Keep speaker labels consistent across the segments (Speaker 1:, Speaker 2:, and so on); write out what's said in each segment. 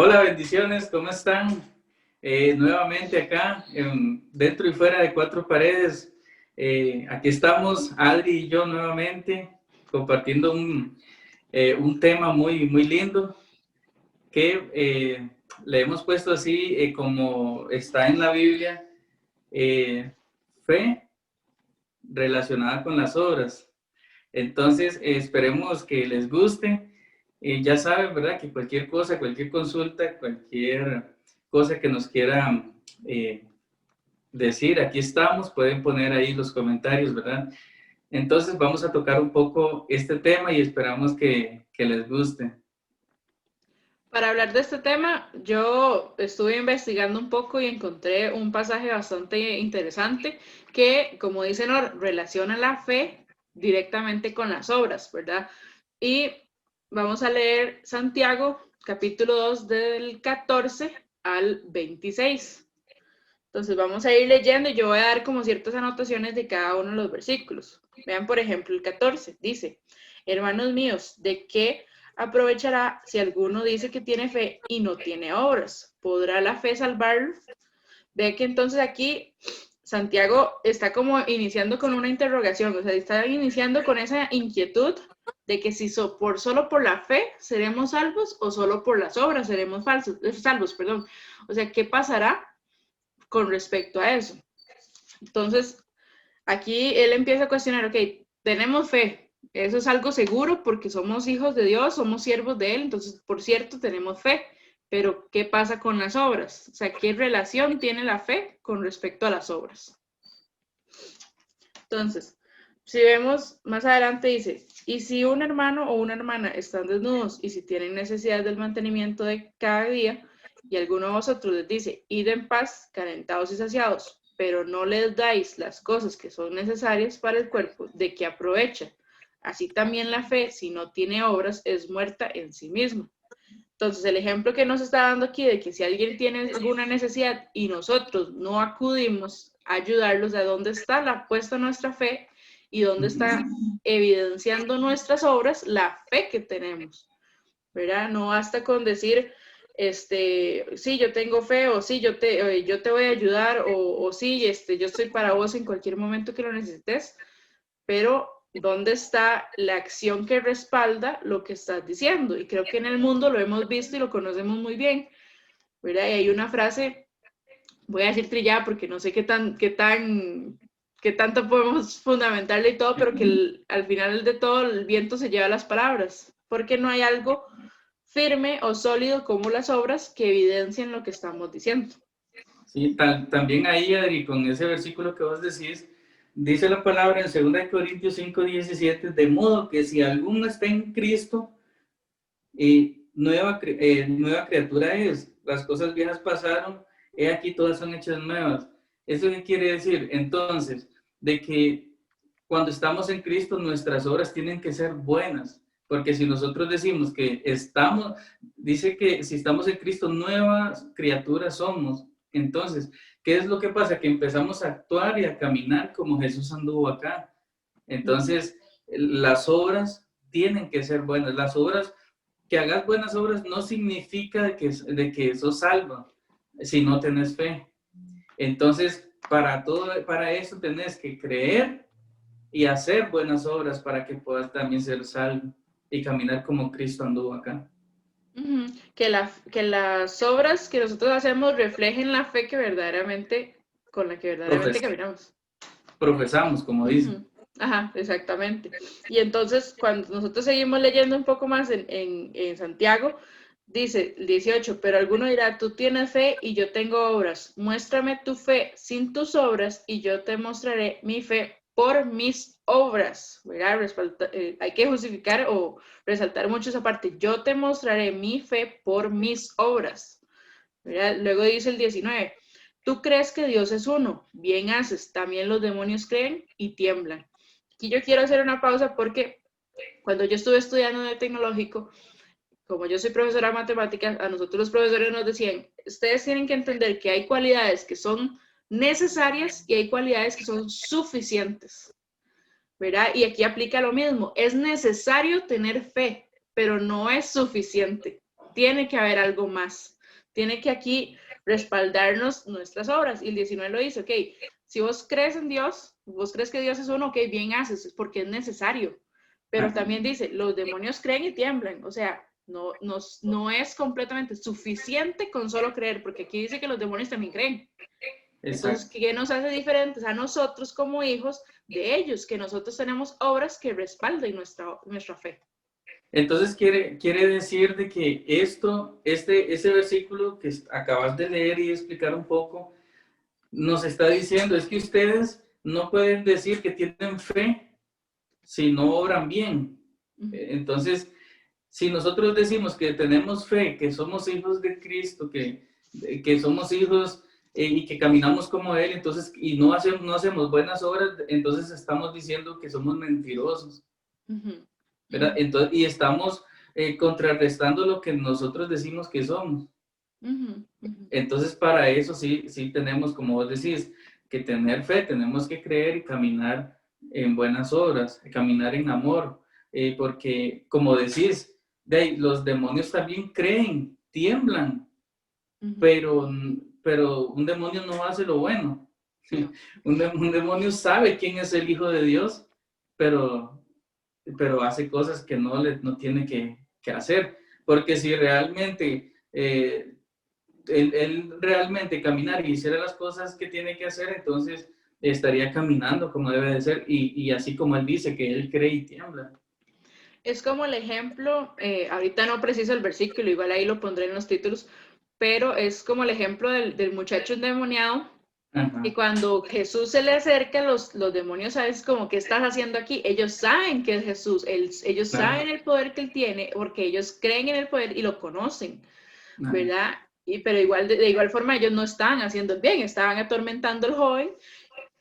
Speaker 1: Hola, bendiciones, ¿cómo están? Nuevamente acá, dentro y fuera de cuatro paredes. Aquí estamos, Adri y yo nuevamente, compartiendo un tema muy lindo que le hemos puesto así como está en la Biblia, fe relacionada con las obras. Entonces, esperemos que les guste. Ya saben, ¿verdad? Que cualquier cosa, cualquier consulta, cualquier cosa que nos quieran decir, aquí estamos, pueden poner ahí los comentarios, ¿verdad? Entonces vamos a tocar un poco este tema y esperamos que les guste.
Speaker 2: Para hablar de este tema, yo estuve investigando un poco y encontré un pasaje bastante interesante que, como dice Nor, relaciona la fe directamente con las obras, ¿verdad? Y vamos a leer Santiago, capítulo 2, del 14 al 26. Entonces vamos a ir leyendo y yo voy a dar como ciertas anotaciones de cada uno de los versículos. Vean, por ejemplo, el 14 dice, hermanos míos, ¿de qué aprovechará si alguno dice que tiene fe y no tiene obras? ¿Podrá la fe salvarlo? Ve que entonces aquí Santiago está como iniciando con una interrogación, o sea, está iniciando con esa inquietud de que si solo por la fe seremos salvos o solo por las obras seremos salvos, perdón. O sea, ¿qué pasará con respecto a eso? Entonces, aquí él empieza a cuestionar, ok, tenemos fe, eso es algo seguro porque somos hijos de Dios, somos siervos de Él, entonces, por cierto, tenemos fe, pero ¿qué pasa con las obras? O sea, ¿qué relación tiene la fe con respecto a las obras? Entonces, si vemos más adelante dice, y si un hermano o una hermana están desnudos y si tienen necesidad del mantenimiento de cada día, y alguno de vosotros les dice, id en paz, calentados y saciados, pero no les dais las cosas que son necesarias para el cuerpo, ¿de qué aprovecha? Así también la fe, si no tiene obras, es muerta en sí misma. Entonces, el ejemplo que nos está dando aquí de que si alguien tiene alguna necesidad y nosotros no acudimos a ayudarlos, ¿de dónde está la puesta nuestra fe y dónde está evidenciando nuestras obras la fe que tenemos? ¿Verdad? No basta con decir, sí, yo tengo fe, o sí, yo te voy a ayudar, o sí, yo estoy para vos en cualquier momento que lo necesites, pero ¿dónde está la acción que respalda lo que estás diciendo? Y creo que en el mundo lo hemos visto y lo conocemos muy bien, ¿verdad? Y hay una frase, voy a decir trillada porque no sé qué tanto podemos fundamentarle y todo, pero que al final de todo el viento se lleva las palabras, porque no hay algo firme o sólido como las obras que evidencian lo que estamos diciendo.
Speaker 1: Sí, también ahí, Adri, con ese versículo que vos decís, dice la palabra en 2 Corintios 5:17, de modo que si alguno está en Cristo, nueva criatura es. Las cosas viejas pasaron, he aquí todas son hechas nuevas. ¿Eso qué quiere decir? Entonces, de que cuando estamos en Cristo, nuestras obras tienen que ser buenas. Porque si nosotros decimos que dice que si estamos en Cristo, nuevas criaturas somos. Entonces, ¿qué es lo que pasa? Que empezamos a actuar y a caminar como Jesús anduvo acá. Entonces, las obras tienen que ser buenas. Las obras, que hagas buenas obras no significa de que sos salvo si no tenés fe. Entonces, para eso tenés que creer y hacer buenas obras para que puedas también ser salvo y caminar como Cristo anduvo acá.
Speaker 2: Que las obras que nosotros hacemos reflejen la fe que verdaderamente, con la que verdaderamente
Speaker 1: Profes,
Speaker 2: caminamos.
Speaker 1: profesamos, como dicen.
Speaker 2: Ajá, exactamente. Y entonces, cuando nosotros seguimos leyendo un poco más en Santiago, dice el 18, pero alguno dirá, tú tienes fe y yo tengo obras. Muéstrame tu fe sin tus obras y yo te mostraré mi fe por mis obras. ¿Verdad? Hay que justificar o resaltar mucho esa parte. Yo te mostraré mi fe por mis obras. ¿Verdad? Luego dice el 19, tú crees que Dios es uno, bien haces, también los demonios creen y tiemblan. Aquí yo quiero hacer una pausa porque cuando yo estuve estudiando en el tecnológico, como yo soy profesora de matemáticas, a nosotros los profesores nos decían, ustedes tienen que entender que hay cualidades que son necesarias y hay cualidades que son suficientes, ¿verdad? Y aquí aplica lo mismo, es necesario tener fe, pero no es suficiente. tiene que haber algo más. Tiene que aquí respaldarnos nuestras obras. Y el 19 lo dice, ok, si vos crees en Dios, vos crees que Dios es uno, ok, bien haces, es porque es necesario. Pero también dice, los demonios creen y tiemblan. O sea, no es completamente suficiente con solo creer, porque aquí dice que los demonios también creen. Entonces,
Speaker 1: Exacto.
Speaker 2: ¿qué nos hace diferentes a nosotros como hijos de ellos? Que nosotros tenemos obras que respalden nuestra fe.
Speaker 1: Entonces quiere decir de que ese versículo que acabas de leer y explicar un poco, nos está diciendo es que ustedes no pueden decir que tienen fe si no obran bien. Entonces, si nosotros decimos que tenemos fe, que somos hijos de Cristo, que somos hijos y que caminamos como Él, entonces, y no hacemos buenas obras, entonces estamos diciendo que somos mentirosos, ¿verdad? Entonces, y estamos contrarrestando lo que nosotros decimos que somos. Entonces, para eso sí tenemos, como vos decís, que tener fe, tenemos que creer y caminar en buenas obras, caminar en amor, porque, como decís, los demonios también creen, tiemblan, pero un demonio no hace lo bueno.
Speaker 2: No.
Speaker 1: Un demonio sabe quién es el Hijo de Dios, pero hace cosas que no tiene que hacer, porque si realmente él realmente caminar y hiciera las cosas que tiene que hacer, entonces estaría caminando como debe de ser y así como él dice que él cree y tiembla.
Speaker 2: Es como el ejemplo, ahorita no preciso el versículo, igual ahí lo pondré en los títulos, pero es como el ejemplo del muchacho endemoniado, y cuando Jesús se le acerca, los demonios saben como, ¿qué estás haciendo aquí? Ellos saben que es Jesús, ellos saben el poder que él tiene, porque ellos creen en el poder y lo conocen, ¿verdad? Pero igual, de igual forma ellos no estaban haciendo el bien, estaban atormentando al joven,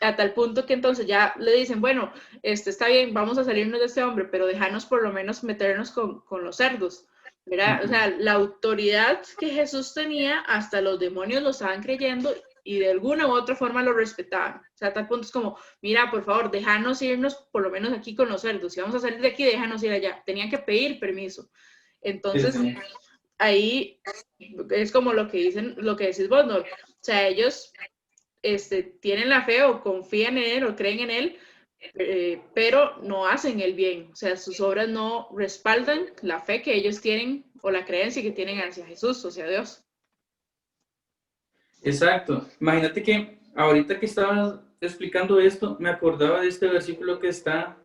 Speaker 2: a tal punto que entonces ya le dicen, bueno, está bien, vamos a salirnos de este hombre, pero déjanos por lo menos meternos con los cerdos, ¿verdad? O sea, la autoridad que Jesús tenía, hasta los demonios lo estaban creyendo y de alguna u otra forma lo respetaban. O sea, a tal punto es como, mira, por favor, déjanos irnos por lo menos aquí con los cerdos. Si vamos a salir de aquí, déjanos ir allá. Tenían que pedir permiso. Entonces,
Speaker 1: Sí.
Speaker 2: ahí es como lo que dicen, lo que decís vos, ¿no? O sea, ellos tienen la fe o confían en él o creen en él, pero no hacen el bien. O sea, sus obras no respaldan la fe que ellos tienen o la creencia que tienen hacia Jesús, o sea, Dios.
Speaker 1: Exacto. Imagínate que ahorita que estabas explicando esto, me acordaba de este versículo que está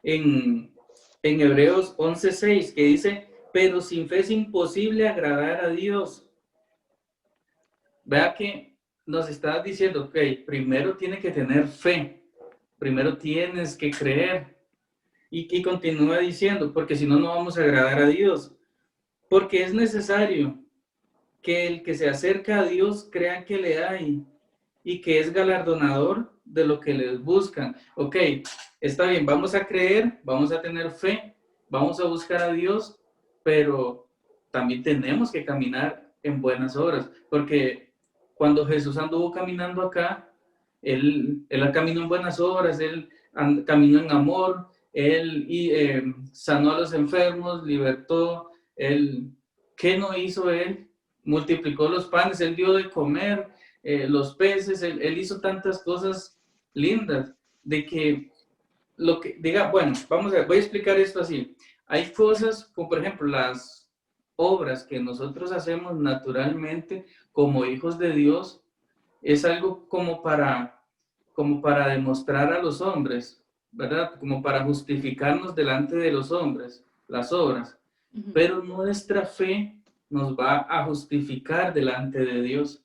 Speaker 1: en Hebreos 11:6, que dice, pero sin fe es imposible agradar a Dios. Vea que nos está diciendo, ok, primero tiene que tener fe, primero tienes que creer. Y continúa diciendo, porque si no, no vamos a agradar a Dios. Porque es necesario que el que se acerca a Dios crea que le hay y que es galardonador de lo que les buscan. Ok, está bien, vamos a creer, vamos a tener fe, vamos a buscar a Dios, pero también tenemos que caminar en buenas obras, porque cuando Jesús anduvo caminando acá, él caminó en buenas obras, él caminó en amor, él sanó a los enfermos, libertó, ¿qué no hizo él? Multiplicó los panes, él dio de comer, los peces, él hizo tantas cosas lindas, de que lo que diga, bueno, voy a explicar esto así. Hay cosas, como por ejemplo las obras que nosotros hacemos naturalmente como hijos de Dios, es algo como para demostrar a los hombres, ¿verdad? Como para justificarnos delante de los hombres, las obras. Pero nuestra fe nos va a justificar delante de Dios.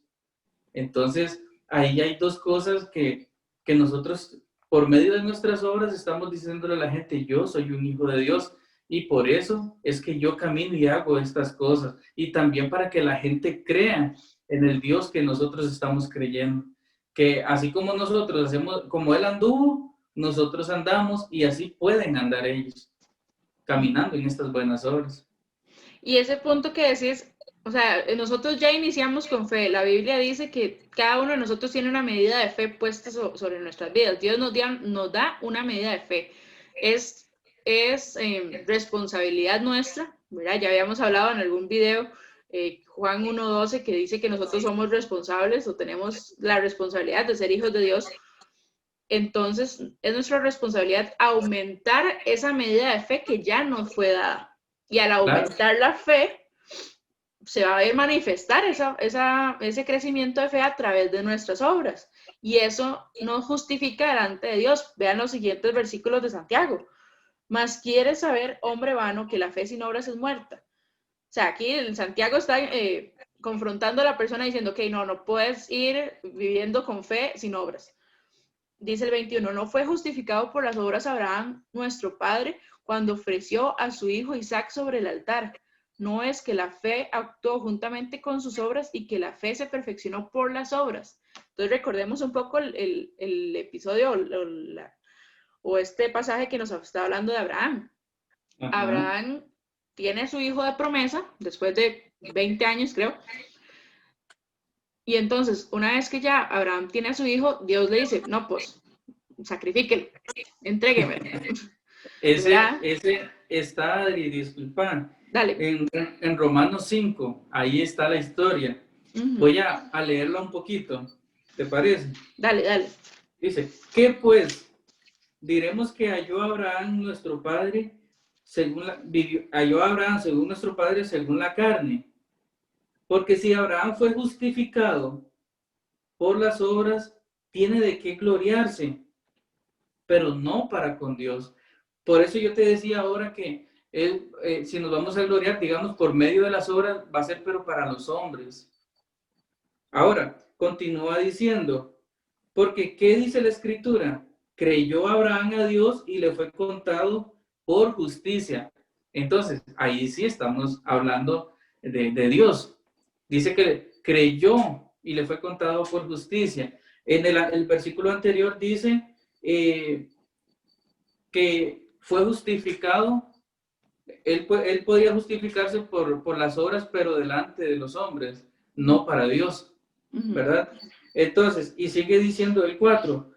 Speaker 1: Entonces, ahí hay dos cosas que nosotros, por medio de nuestras obras, estamos diciéndole a la gente, yo soy un hijo de Dios. Y por eso es que yo camino y hago estas cosas. Y también para que la gente crea en el Dios que nosotros estamos creyendo. Que así como nosotros hacemos, como Él anduvo, nosotros andamos y así pueden andar ellos, caminando en estas buenas obras.
Speaker 2: Y ese punto que decís, o sea, nosotros ya iniciamos con fe. La Biblia dice que cada uno de nosotros tiene una medida de fe puesta sobre nuestras vidas. Dios nos da una medida de fe. Es responsabilidad nuestra ¿verdad? Ya habíamos hablado en algún video, Juan 1:12, que dice que nosotros somos responsables o tenemos la responsabilidad de ser hijos de Dios. Entonces, es nuestra responsabilidad aumentar esa medida de fe que ya nos fue dada. Y al aumentar la fe, se va a ver manifestar ese crecimiento de fe a través de nuestras obras. Y eso nos justifica delante de Dios. Vean los siguientes versículos de Santiago. Mas quiere saber, hombre vano, que la fe sin obras es muerta. O sea, aquí Santiago está confrontando a la persona diciendo que no puedes ir viviendo con fe sin obras. Dice el 21, no fue justificado por las obras Abraham, nuestro padre, cuando ofreció a su hijo Isaac sobre el altar. No es que la fe actuó juntamente con sus obras y que la fe se perfeccionó por las obras. Entonces recordemos un poco el episodio o este pasaje que nos está hablando de Abraham. Ajá. Abraham tiene a su hijo de promesa, después de 20 años creo, y entonces una vez que ya Abraham tiene a su hijo, Dios le dice, no, pues, sacrifíquelo, entrégueme.
Speaker 1: Ese está, Adri, disculpa.
Speaker 2: Dale.
Speaker 1: En Romanos 5, ahí está la historia. Voy a leerla un poquito, ¿te parece?
Speaker 2: Dale.
Speaker 1: Dice, ¿qué pues? Diremos que halló Abraham nuestro padre según nuestro padre según la carne. Porque si Abraham fue justificado por las obras, tiene de qué gloriarse, pero no para con Dios. Por eso yo te decía ahora que si nos vamos a gloriar, digamos, por medio de las obras, va a ser pero para los hombres. Ahora, continúa diciendo, porque ¿qué dice la Escritura? Creyó Abraham a Dios y le fue contado por justicia. Entonces, ahí sí estamos hablando de Dios. Dice que creyó y le fue contado por justicia. En el versículo anterior dice que fue justificado. Él podía justificarse por las obras, pero delante de los hombres, no para Dios, ¿verdad? Entonces, y sigue diciendo el 4,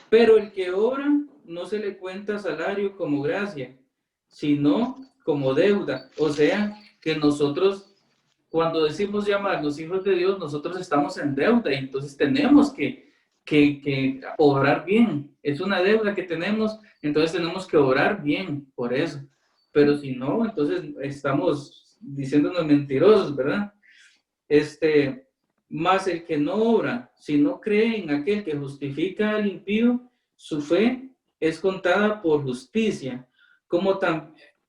Speaker 1: pero el que obra no se le cuenta salario como gracia, sino como deuda. O sea, que nosotros, cuando decimos llamarnos hijos de Dios, nosotros estamos en deuda y entonces tenemos que obrar bien. Es una deuda que tenemos, entonces tenemos que obrar bien por eso. Pero si no, entonces estamos diciéndonos mentirosos, ¿verdad? Más el que no obra, si no cree en aquel que justifica al impío, su fe es contada por justicia.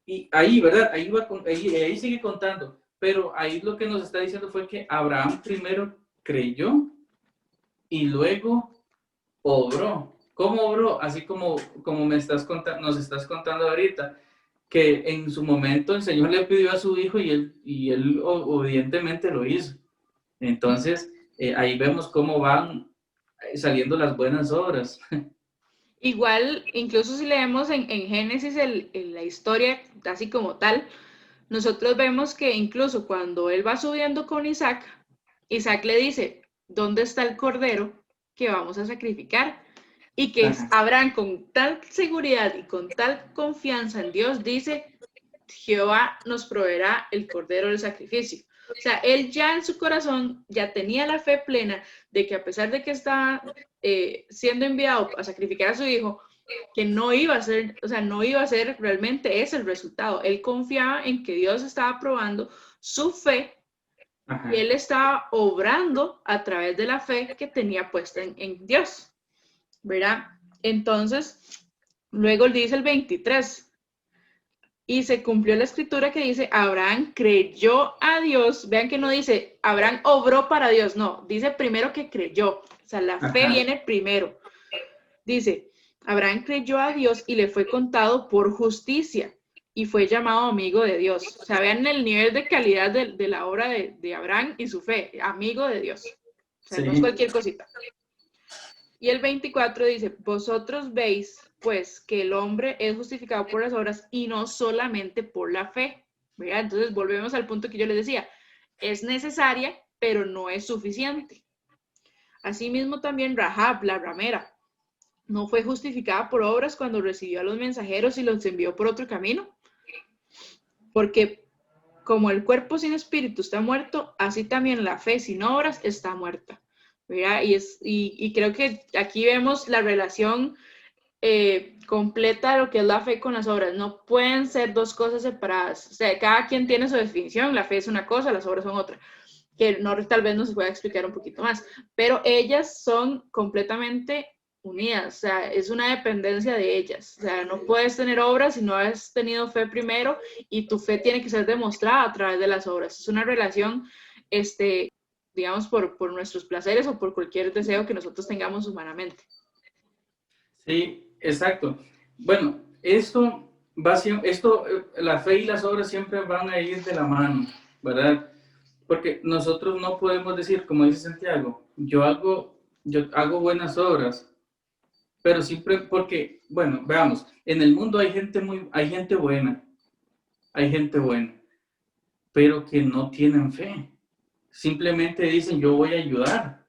Speaker 1: Y ahí, ¿verdad? Ahí sigue contando. Pero ahí lo que nos está diciendo fue que Abraham primero creyó y luego obró. ¿Cómo obró? Así como nos estás contando ahorita, que en su momento el Señor le pidió a su hijo y él obedientemente lo hizo. Entonces, ahí vemos cómo van saliendo las buenas obras.
Speaker 2: Igual, incluso si leemos en Génesis la historia, así como tal, nosotros vemos que incluso cuando él va subiendo con Isaac, Isaac le dice, ¿dónde está el cordero que vamos a sacrificar? Y que Abraham con tal seguridad y con tal confianza en Dios dice, Jehová nos proveerá el cordero del sacrificio. O sea, él ya en su corazón ya tenía la fe plena de que a pesar de que estaba siendo enviado a sacrificar a su hijo, que no iba a ser, o sea, no iba a ser realmente ese el resultado. Él confiaba en que Dios estaba probando su fe. Ajá. Y él estaba obrando a través de la fe que tenía puesta en Dios, ¿verdad? Entonces, luego dice el 23, y se cumplió la escritura que dice, Abraham creyó a Dios. Vean que no dice, Abraham obró para Dios, no, dice primero que creyó, o sea, la fe viene primero. Dice, Abraham creyó a Dios y le fue contado por justicia y fue llamado amigo de Dios. O sea, vean el nivel de calidad de la obra de Abraham y su fe, amigo de Dios. O sea, sí. No es cualquier cosita. Y el 24 dice, vosotros veis, pues, que el hombre es justificado por las obras y no solamente por la fe. ¿Verdad? Entonces, volvemos al punto que yo les decía. Es necesaria, pero no es suficiente. Asimismo, también Rahab, la ramera, no fue justificada por obras cuando recibió a los mensajeros y los envió por otro camino. porque como el cuerpo sin espíritu está muerto, así también la fe sin obras está muerta, ¿verdad? Y creo que aquí vemos la relación completa de lo que es la fe con las obras. No pueden ser dos cosas separadas. O sea, cada quien tiene su definición. La fe es una cosa, las obras son otra. Que no, tal vez nos pueda explicar un poquito más. Pero ellas son completamente unidas. O sea, es una dependencia de ellas. O sea, no puedes tener obras si no has tenido fe primero y tu fe tiene que ser demostrada a través de las obras. Es una relación, digamos, por nuestros placeres o por cualquier deseo que nosotros tengamos humanamente.
Speaker 1: Sí, exacto. Bueno, la fe y las obras siempre van a ir de la mano, ¿verdad? Porque nosotros no podemos decir, como dice Santiago, yo hago buenas obras, pero siempre porque, bueno, veamos, en el mundo hay gente buena, pero que no tienen fe. Simplemente dicen, yo voy a ayudar.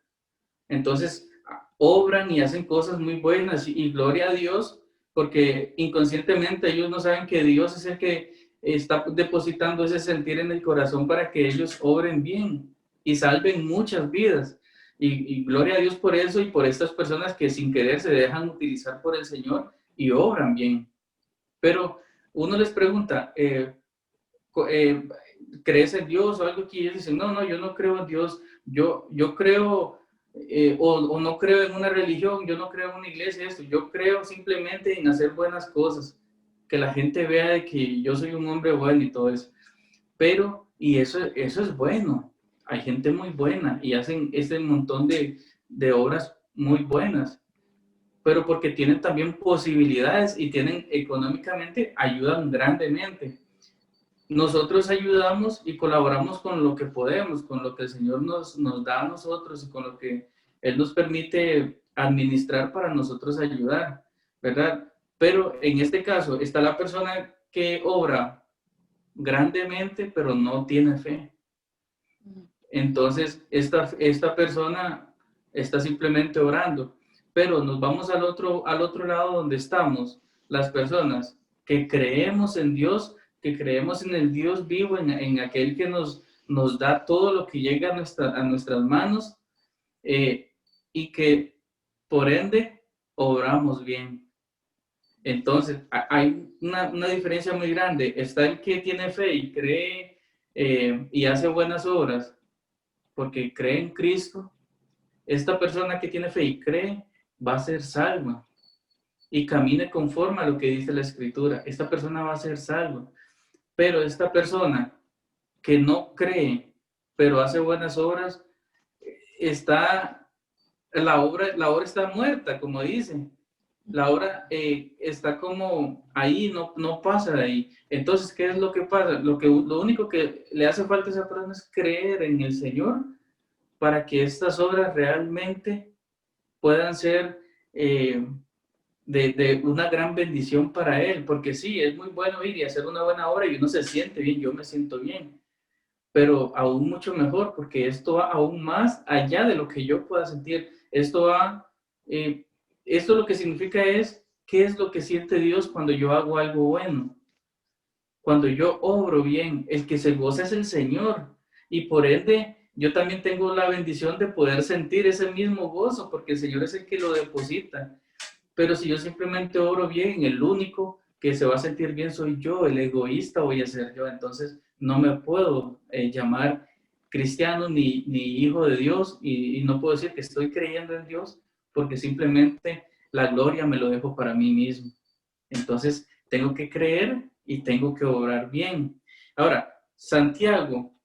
Speaker 1: Entonces, obran y hacen cosas muy buenas y gloria a Dios, porque inconscientemente ellos no saben que Dios es el que está depositando ese sentir en el corazón para que ellos obren bien y salven muchas vidas. Y gloria a Dios por eso y por estas personas que sin querer se dejan utilizar por el Señor y obran bien. Pero uno les pregunta, ¿crees en Dios o algo que ellos dicen? No, yo no creo en Dios, yo creo o no creo en una religión, yo no creo en una iglesia, yo creo simplemente en hacer buenas cosas, que la gente vea de que yo soy un hombre bueno y todo eso. Pero, y eso es bueno, hay gente muy buena y hacen ese montón de obras muy buenas, pero porque tienen también posibilidades y tienen económicamente, ayudan grandemente. Nosotros ayudamos y colaboramos con lo que podemos, con lo que el Señor nos da a nosotros y con lo que Él nos permite administrar para nosotros ayudar, ¿verdad? Pero en este caso está la persona que obra grandemente, pero no tiene fe. Entonces, esta persona está simplemente orando. Pero nos vamos al otro lado donde estamos, las personas que creemos en Dios, que creemos en el Dios vivo, en aquel que nos da todo lo que llega a nuestras manos, y que por ende obramos bien. Entonces, hay una diferencia muy grande. Está el que tiene fe y cree y hace buenas obras porque cree en Cristo. Esta persona que tiene fe y cree va a ser salva y camine conforme a lo que dice la Escritura. Esta persona va a ser salva. Pero esta persona que no cree, pero hace buenas obras, la obra está muerta, como dicen. La obra está como ahí, no pasa de ahí. Entonces, ¿qué es lo que pasa? Lo único que le hace falta a esa persona es creer en el Señor para que estas obras realmente puedan ser de una gran bendición para él, porque sí, es muy bueno ir y hacer una buena obra y uno se siente bien, yo me siento bien, pero aún mucho mejor, porque esto va aún más allá de lo que yo pueda sentir. Esto lo que significa es, ¿qué es lo que siente Dios cuando yo hago algo bueno? Cuando yo obro bien, el que se goza es el Señor, y por ende yo también tengo la bendición de poder sentir ese mismo gozo, porque el Señor es el que lo deposita. Pero si yo simplemente obro bien, el único que se va a sentir bien soy yo, el egoísta voy a ser yo. Entonces no me puedo llamar cristiano ni hijo de Dios y no puedo decir que estoy creyendo en Dios porque simplemente la gloria me lo dejo para mí mismo. Entonces tengo que creer y tengo que obrar bien. Ahora, Santiago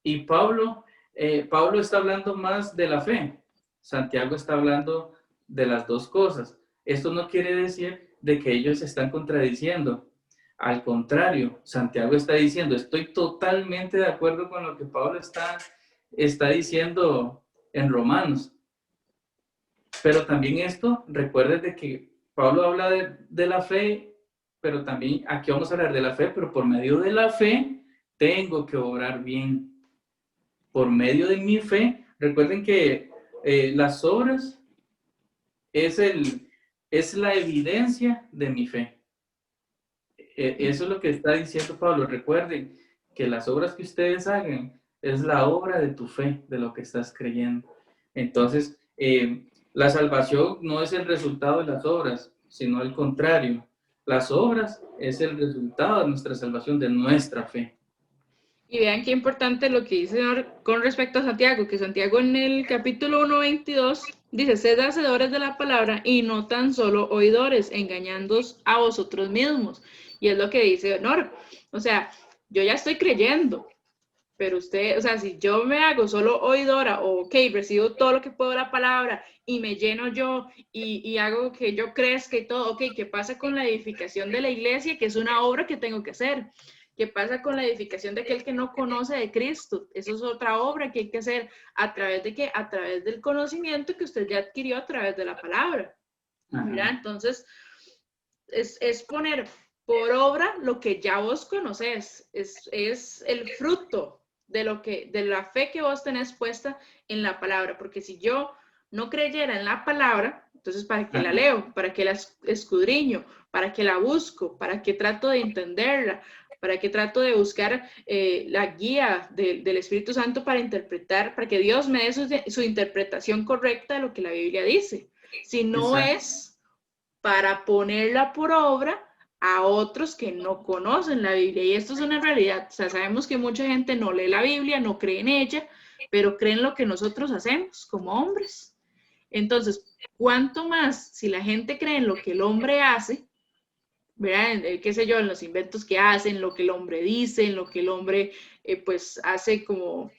Speaker 1: y Pablo está hablando más de la fe. Santiago está hablando de las dos cosas. Esto no quiere decir de que ellos se están contradiciendo. Al contrario, Santiago está diciendo, estoy totalmente de acuerdo con lo que Pablo está diciendo en Romanos. Pero también esto, recuerden de que Pablo habla de la fe, pero también aquí vamos a hablar de la fe, pero por medio de la fe tengo que obrar bien. Por medio de mi fe, recuerden que las obras es la evidencia de mi fe. Eso es lo que está diciendo Pablo. Recuerden que las obras que ustedes hagan es la obra de tu fe, de lo que estás creyendo. Entonces, la salvación no es el resultado de las obras, sino al contrario. Las obras es el resultado de nuestra salvación, de nuestra fe.
Speaker 2: Y vean qué importante lo que dice con respecto a Santiago, que Santiago en el capítulo 1:22 dice, sed hacedores de la palabra y no tan solo oidores, engañándoos a vosotros mismos. Y es lo que dice Honor. O sea, yo ya estoy creyendo, pero usted, o sea, si yo me hago solo oidora, o ok, recibo todo lo que puedo de la palabra y me lleno yo y hago que yo crezca y todo, ok, ¿qué pasa con la edificación de la iglesia? Que es una obra que tengo que hacer. ¿Qué pasa con la edificación de aquel que no conoce de Cristo? Eso es otra obra que hay que hacer. ¿A través de qué? A través del conocimiento que usted ya adquirió a través de la palabra. Mira, entonces, es poner por obra lo que ya vos conocés. Es el fruto de la fe que vos tenés puesta en la palabra. Porque si yo no creyera en la palabra, entonces ¿para qué la leo? ¿Para qué la escudriño? ¿Para qué la busco? ¿Para qué trato de entenderla? ¿Para qué trato de buscar la guía del Espíritu Santo para interpretar, para que Dios me dé su interpretación correcta de lo que la Biblia dice? Si no es para ponerla por obra a otros que no conocen la Biblia. Y esto es una realidad. O sea, sabemos que mucha gente no lee la Biblia, no cree en ella, pero cree en lo que nosotros hacemos como hombres. Entonces, ¿cuánto más si la gente cree en lo que el hombre hace? ¿Verdad? Qué sé yo, en los inventos que hacen, lo que el hombre dice, en lo que el hombre pues hace como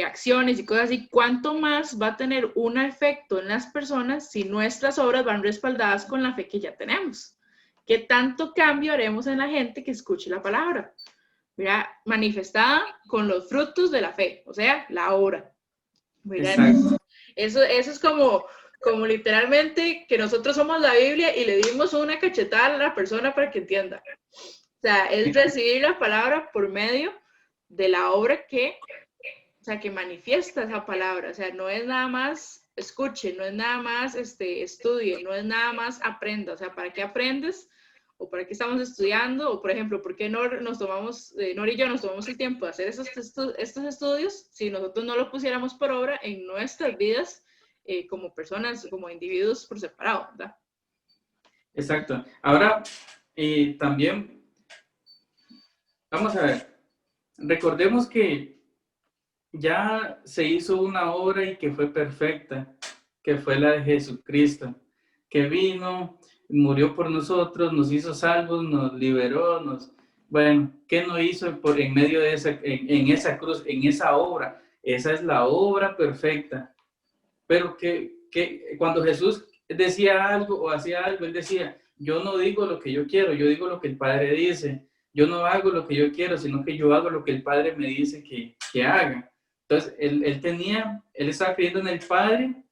Speaker 2: acciones y cosas así, ¿cuánto más va a tener un efecto en las personas si nuestras obras van respaldadas con la fe que ya tenemos? ¿Qué tanto cambio haremos en la gente que escuche la palabra? ¿Verdad? Manifestada con los frutos de la fe, o sea, la obra. ¿Verdad? Eso es como literalmente que nosotros somos la Biblia y le dimos una cachetada a la persona para que entienda. O sea, es recibir la palabra por medio de la obra que manifiesta esa palabra. O sea, no es nada más escuche, no es nada más estudie, no es nada más aprenda. O sea, ¿para qué aprendes? ¿O para qué estamos estudiando? O, por ejemplo, ¿por qué Nor y yo nos tomamos el tiempo de hacer estos estudios si nosotros no lo pusiéramos por obra en nuestras vidas como personas, como individuos por separado, ¿verdad?
Speaker 1: Exacto. Ahora, también, vamos a ver, recordemos que ya se hizo una obra y que fue perfecta, que fue la de Jesucristo, que vino, murió por nosotros, nos hizo salvos, nos liberó, bueno, ¿qué no hizo en medio de en esa cruz, en esa obra? Esa es la obra perfecta. Pero que cuando Jesús decía algo o hacía algo, él decía, yo no digo lo que yo quiero, yo digo lo que el Padre dice. Yo no hago lo que yo quiero, sino que yo hago lo que el Padre me dice que haga. Entonces, él estaba creyendo en el Padre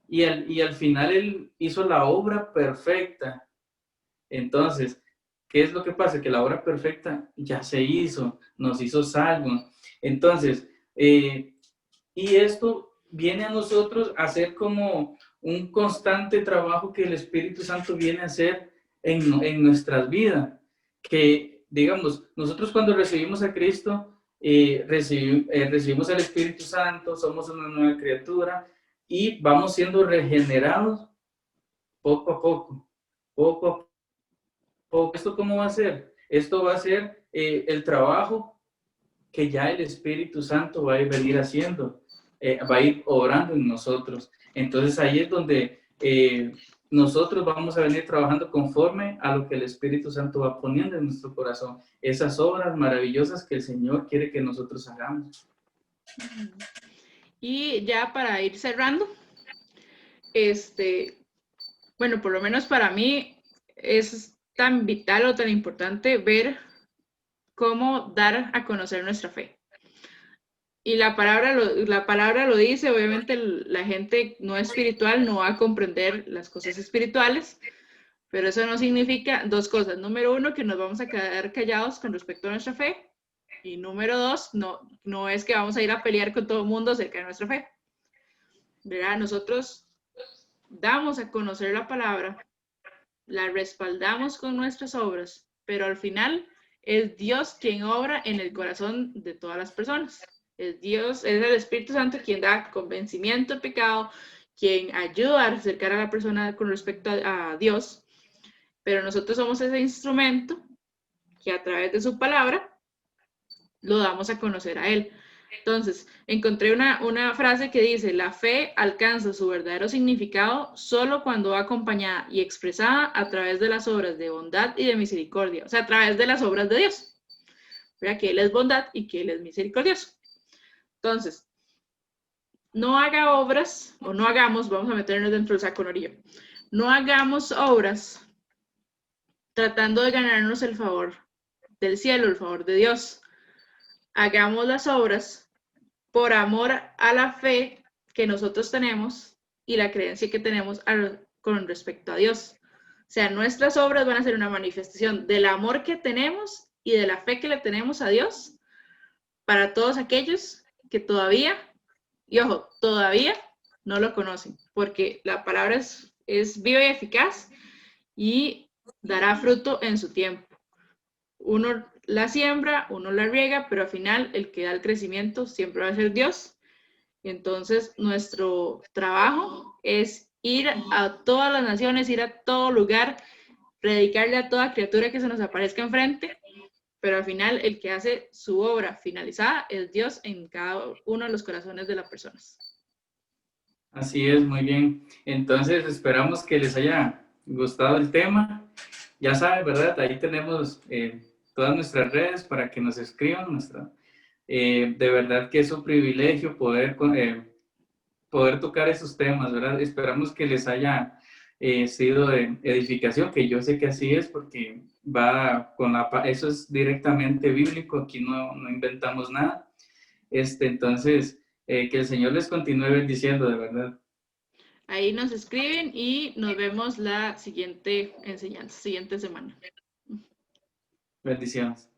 Speaker 1: y al final él hizo la obra perfecta. Entonces, ¿qué es lo que pasa? Que la obra perfecta ya se hizo, nos hizo salvos. Entonces, y esto viene a nosotros a ser como un constante trabajo que el Espíritu Santo viene a hacer en nuestras vidas. Que, digamos, nosotros cuando recibimos a Cristo, recibimos al Espíritu Santo, somos una nueva criatura y vamos siendo regenerados poco a poco, poco a poco. ¿Esto cómo va a ser? Esto va a ser el trabajo que ya el Espíritu Santo va a venir haciendo. Va a ir obrando en nosotros. Entonces ahí es donde nosotros vamos a venir trabajando conforme a lo que el Espíritu Santo va poniendo en nuestro corazón. Esas obras maravillosas que el Señor quiere que nosotros hagamos.
Speaker 2: Y ya para ir cerrando, bueno, por lo menos para mí es tan vital o tan importante ver cómo dar a conocer nuestra fe. Y la palabra lo dice, obviamente la gente no espiritual no va a comprender las cosas espirituales, pero eso no significa dos cosas. Número uno, que nos vamos a quedar callados con respecto a nuestra fe. Y número dos, no es que vamos a ir a pelear con todo el mundo acerca de nuestra fe. ¿Verdad? Nosotros damos a conocer la palabra, la respaldamos con nuestras obras pero al final es Dios quien obra en el corazón de todas las personas. Es Dios, es el Espíritu Santo quien da convencimiento de pecado, quien ayuda a acercar a la persona con respecto a Dios, pero nosotros somos ese instrumento que a través de su palabra lo damos a conocer a Él. Entonces, encontré una frase que dice, la fe alcanza su verdadero significado solo cuando va acompañada y expresada a través de las obras de bondad y de misericordia, o sea, a través de las obras de Dios. Vea que Él es bondad y que Él es misericordioso. Entonces, no haga obras, o no hagamos, vamos a meternos dentro del saco norillo, no hagamos obras tratando de ganarnos el favor del cielo, el favor de Dios. Hagamos las obras por amor a la fe que nosotros tenemos y la creencia que tenemos con respecto a Dios. O sea, nuestras obras van a ser una manifestación del amor que tenemos y de la fe que le tenemos a Dios para todos aquellos que todavía, y ojo, todavía no lo conocen, porque la palabra es viva y eficaz y dará fruto en su tiempo. Uno la siembra, uno la riega, pero al final el que da el crecimiento siempre va a ser Dios. Y entonces nuestro trabajo es ir a todas las naciones, ir a todo lugar, predicarle a toda criatura que se nos aparezca enfrente, pero al final el que hace su obra finalizada es Dios en cada uno de los corazones de las personas.
Speaker 1: Así es, muy bien. Entonces esperamos que les haya gustado el tema. Ya saben, ¿verdad? Ahí tenemos todas nuestras redes para que nos escriban. De verdad que es un privilegio poder tocar esos temas, ¿verdad? Esperamos que les haya sido de edificación, que yo sé que así es, porque eso es directamente bíblico, aquí no inventamos nada. Entonces, que el Señor les continúe bendiciendo, de verdad.
Speaker 2: Ahí nos escriben y nos vemos la siguiente enseñanza, siguiente semana.
Speaker 1: Bendiciones.